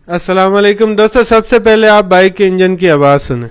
अस्सलाम वालेकुम दोस्तों, सबसे पहले आप बाइक के इंजन की आवाज़ सुनें।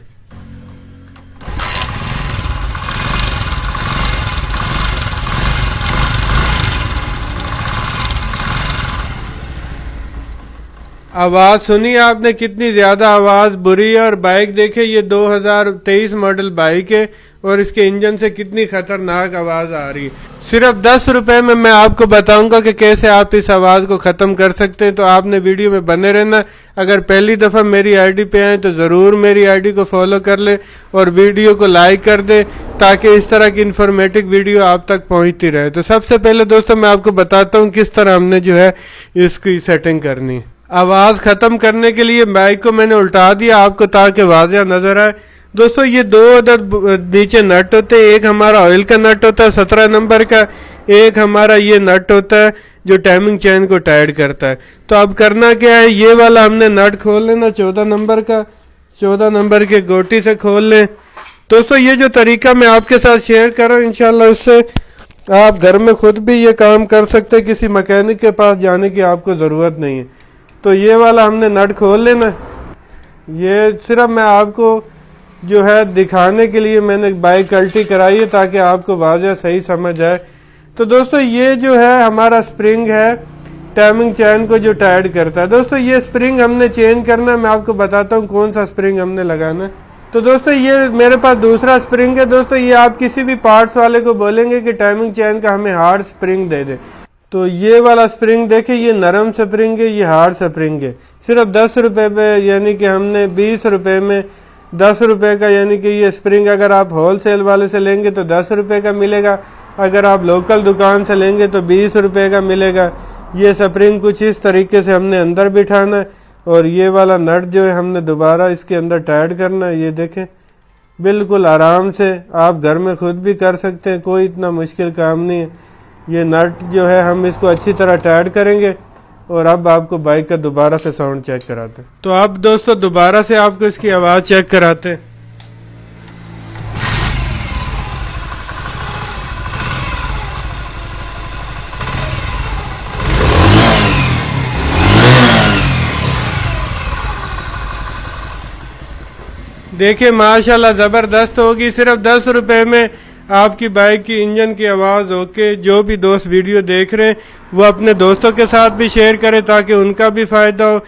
आवाज़ सुनी आपने, कितनी ज़्यादा आवाज़ बुरी है। और बाइक देखे, ये 2023 मॉडल बाइक है और इसके इंजन से कितनी ख़तरनाक आवाज़ आ रही है। सिर्फ 10 रुपए में मैं आपको बताऊंगा कि कैसे आप इस आवाज़ को ख़त्म कर सकते हैं। तो आपने वीडियो में बने रहना। अगर पहली दफ़ा मेरी आईडी पे आए तो ज़रूर मेरी आईडी को फॉलो कर लें और वीडियो को लाइक कर दें, ताकि इस तरह की इन्फॉर्मेटिव वीडियो आप तक पहुंचती रहे। तो सबसे पहले दोस्तों मैं आपको बताता हूँ किस तरह हमने जो है इसकी सेटिंग करनी है। आवाज़ ख़त्म करने के लिए बाइक को मैंने उल्टा दिया आपको, ताकि वाज़िया नज़र आए। दोस्तों ये दो अदर नीचे नट होते हैं। एक हमारा ऑयल का नट होता है 17 नंबर का, एक हमारा ये नट होता है जो टाइमिंग चेन को टाइट करता है। तो अब करना क्या है, ये वाला हमने नट खोल लेना 14 नंबर का, 14 नंबर के गोटी से खोल लें। दोस्तों ये जो तरीका मैं आपके साथ शेयर कर रहा हूँ, इंशाल्लाह उससे आप घर में खुद भी ये काम कर सकते हैं, किसी मैकेनिक के पास जाने की आपको ज़रूरत नहीं है। तो ये वाला हमने नट खोल लेना। ये सिर्फ मैं आपको जो है दिखाने के लिए मैंने बाइक अल्टी कराई है, ताकि आपको वाज़ह सही समझ आए। तो दोस्तों ये जो है हमारा स्प्रिंग है टाइमिंग चेन को जो टाइट करता है। दोस्तों ये स्प्रिंग हमने चेंज करना है, मैं आपको बताता हूँ कौन सा स्प्रिंग हमने लगाना है। तो दोस्तों ये मेरे पास दूसरा स्प्रिंग है। दोस्तों ये आप किसी भी पार्ट्स वाले को बोलेंगे कि टाइमिंग चेन का हमें हार्ड स्प्रिंग दे दे। तो ये वाला स्प्रिंग देखिए, ये नरम स्प्रिंग है, ये हार्ड स्प्रिंग है। सिर्फ 10 रुपए पे, यानी कि हमने 20 रुपए में 10 रुपए का, यानी कि ये स्प्रिंग अगर आप होलसेल वाले से लेंगे तो 10 रुपए का मिलेगा, अगर आप लोकल दुकान से लेंगे तो 20 रुपए का मिलेगा। ये स्प्रिंग कुछ इस तरीके से हमने अंदर बिठाना है और ये वाला नट जो है हमने दोबारा इसके अंदर टाइट करना है। ये देखें, बिल्कुल आराम से आप घर में खुद भी कर सकते हैं, कोई इतना मुश्किल काम नहीं है। ये नट जो है हम इसको अच्छी तरह टाइट करेंगे और अब आपको बाइक का दोबारा से साउंड चेक कराते हैं। तो अब दोस्तों दोबारा से आपको इसकी आवाज़ चेक कराते हैं। देखिए माशाल्लाह ज़बरदस्त होगी। सिर्फ 10 रुपए में आपकी बाइक की इंजन की आवाज़ ओके। जो भी दोस्त वीडियो देख रहे हैं वो अपने दोस्तों के साथ भी शेयर करें, ताकि उनका भी फ़ायदा हो।